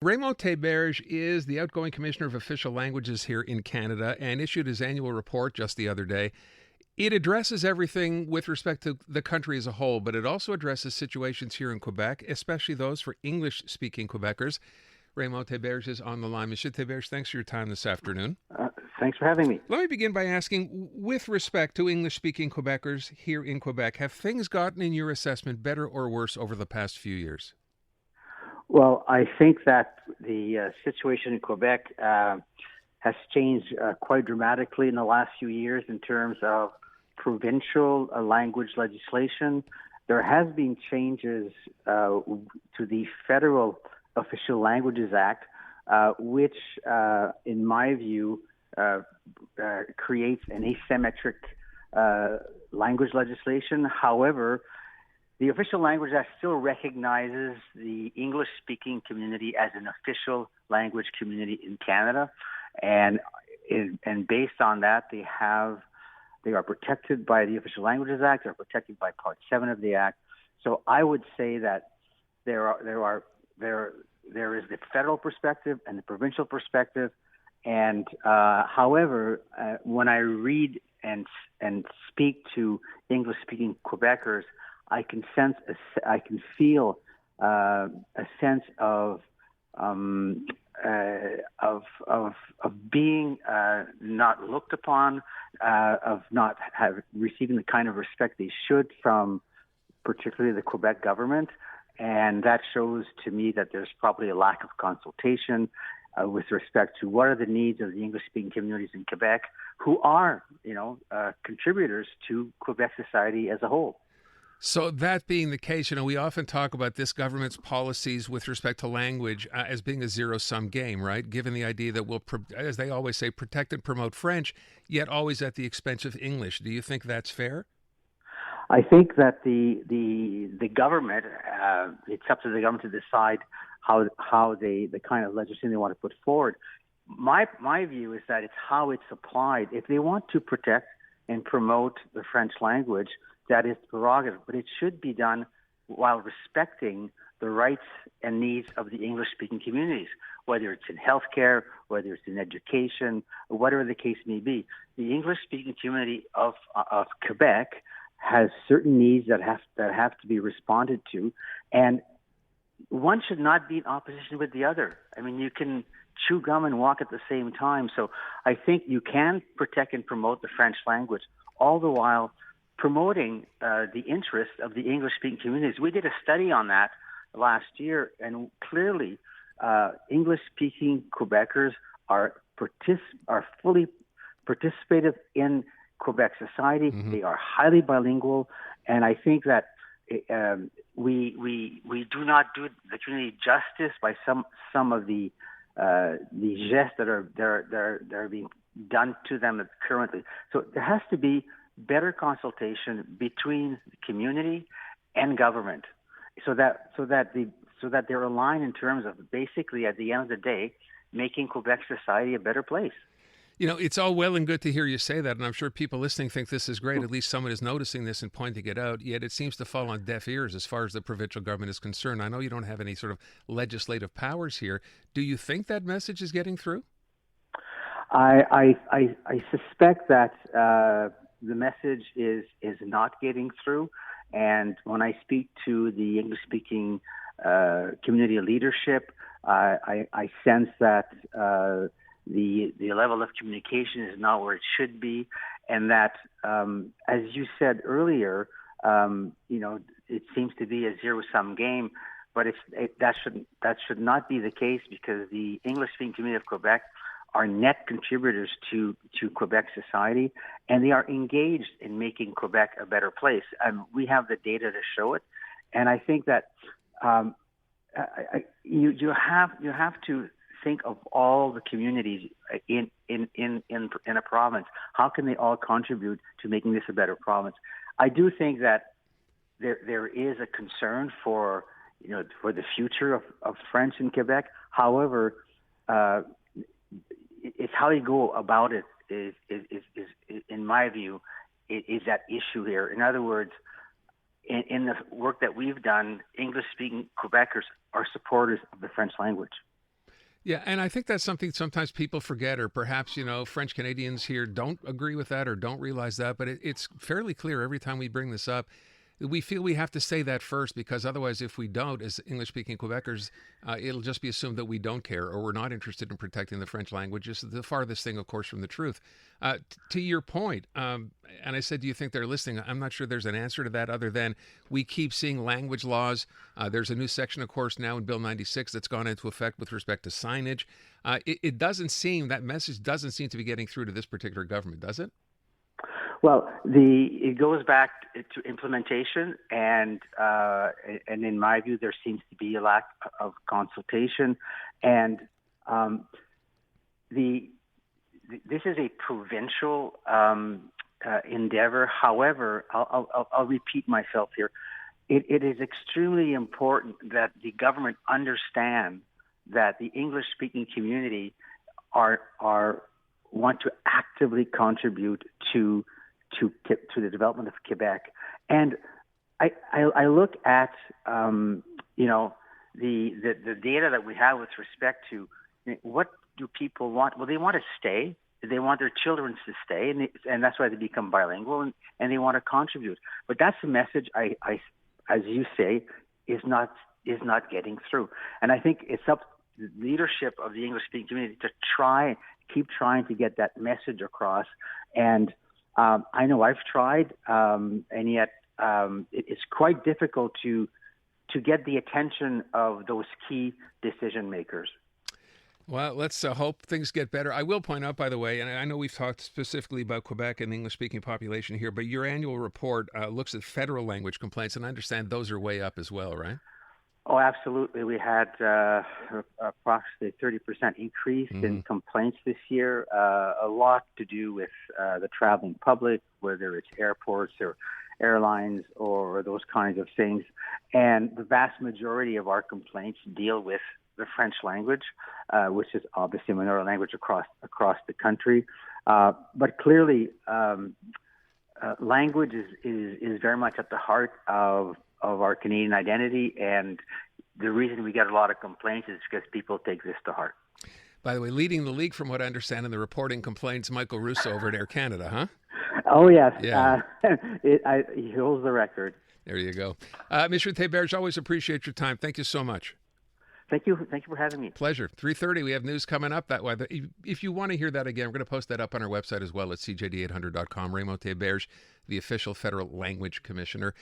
Raymond Theberge is the outgoing Commissioner of Official Languages here in Canada and issued his annual report just the other day. It addresses everything with respect to the country as a whole, but it also addresses situations here in Quebec, especially those for English-speaking Quebecers. Raymond Theberge is on the line. Monsieur Theberge, thanks for your time this afternoon. Thanks for having me. Let me begin by asking, with respect to English-speaking Quebecers here in Quebec, have things gotten, in your assessment, better or worse over the past few years? Well, I think that the situation in Quebec has changed quite dramatically in the last few years in terms of provincial language legislation. There has been changes to the Federal Official Languages Act, which, in my view, creates an asymmetric language legislation. However, the Official Language Act still recognizes the English-speaking community as an official language community in Canada, and based on that, they are protected by the Official Languages Act. They're protected by Part 7 of the Act. So I would say that there is the federal perspective and the provincial perspective, and however, when I read and speak to English-speaking Quebecers, I can feel a sense of being not looked upon, of not receiving the kind of respect they should from particularly the Quebec government, and that shows to me that there's probably a lack of consultation with respect to what are the needs of the English-speaking communities in Quebec, who are, contributors to Quebec society as a whole. So that being the case, we often talk about this government's policies with respect to language as being a zero-sum game, right? Given the idea that we'll, as they always say, protect and promote French, yet always at the expense of English. Do you think that's fair? I think that the government, it's up to the government to decide how the kind of legislation they want to put forward. My view is that it's how it's applied. If they want to protect and promote the French language, that is prerogative, but it should be done while respecting the rights and needs of the English-speaking communities, whether it's in healthcare, whether it's in education, or whatever the case may be. The English-speaking community of Quebec has certain needs that have to be responded to, and one should not be in opposition with the other. I mean, you can chew gum and walk at the same time. So I think you can protect and promote the French language, all the while promoting the interests of the English-speaking communities. We did a study on that last year, and clearly English-speaking Quebecers are fully participative in Quebec society. Mm-hmm. They are highly bilingual, and I think that we do not do the community justice by some of the gestes that are being done to them currently. So there has to be better consultation between the community and government, so that they're aligned in terms of basically, at the end of the day, making Quebec society a better place. It's all well and good to hear you say that, and I'm sure people listening think this is great. At least someone is noticing this and pointing it out, yet it seems to fall on deaf ears as far as the provincial government is concerned. I know you don't have any sort of legislative powers here. Do you think that message is getting through? I suspect that the message is not getting through, and when I speak to the English-speaking community leadership, I sense that the level of communication is not where it should be, and that, as you said earlier, it seems to be a zero-sum game, but that should not be the case, because the English-speaking community of Quebec are net contributors to Quebec society, and they are engaged in making Quebec a better place. We have the data to show it, and I think that you have to think of all the communities in a province. How can they all contribute to making this a better province? I do think that there is a concern for the future of French in Quebec. However, it's how you go about it is in my view, is that issue here. In other words, in the work that we've done, English-speaking Quebecers are supporters of the French language. Yeah, and I think that's something sometimes people forget, or perhaps, French Canadians here don't agree with that or don't realize that. But it's fairly clear every time we bring this up. We feel we have to say that first because otherwise, if we don't, as English speaking Quebecers, it'll just be assumed that we don't care or we're not interested in protecting the French language. It's the farthest thing, of course, from the truth. To your point, and I said, do you think they're listening? I'm not sure there's an answer to that other than we keep seeing language laws. There's a new section, of course, now in Bill 96 that's gone into effect with respect to signage. It doesn't seem, that message doesn't seem to be getting through to this particular government, does it? Well, it goes back to implementation, and in my view, there seems to be a lack of consultation, and this is a provincial endeavor. However, I'll repeat myself here. It is extremely important that the government understand that the English-speaking community want to actively contribute to the development of Quebec. And I look at the data that we have with respect to what do people want. Well, they want to stay. They want their children to stay, and that's why they become bilingual, and they want to contribute. But that's the message I as you say, is not getting through. And I think it's up to the leadership of the English-speaking community to keep trying to get that message across. And I know I've tried, and yet it's quite difficult to get the attention of those key decision makers. Well, let's hope things get better. I will point out, by the way, and I know we've talked specifically about Quebec and the English-speaking population here, but your annual report looks at federal language complaints, and I understand those are way up as well, right? Oh, absolutely. We had approximately 30% increase in complaints this year, a lot to do with the traveling public, whether it's airports or airlines or those kinds of things. And the vast majority of our complaints deal with the French language, which is obviously a minority language across the country. But clearly, language is very much at the heart of our Canadian identity, and the reason we get a lot of complaints is because people take this to heart. By the way, leading the league from what I understand in the reporting complaints, Michael Russo over at Air Canada, huh? Oh, yes. Yeah. He holds the record. There you go. Mr. Theberge, always appreciate your time. Thank you so much. Thank you for having me. Pleasure. 3:30, we have news coming up that way. If you want to hear that again, we're going to post that up on our website as well at cjd800.com. Raymond Theberge, the official federal language commissioner.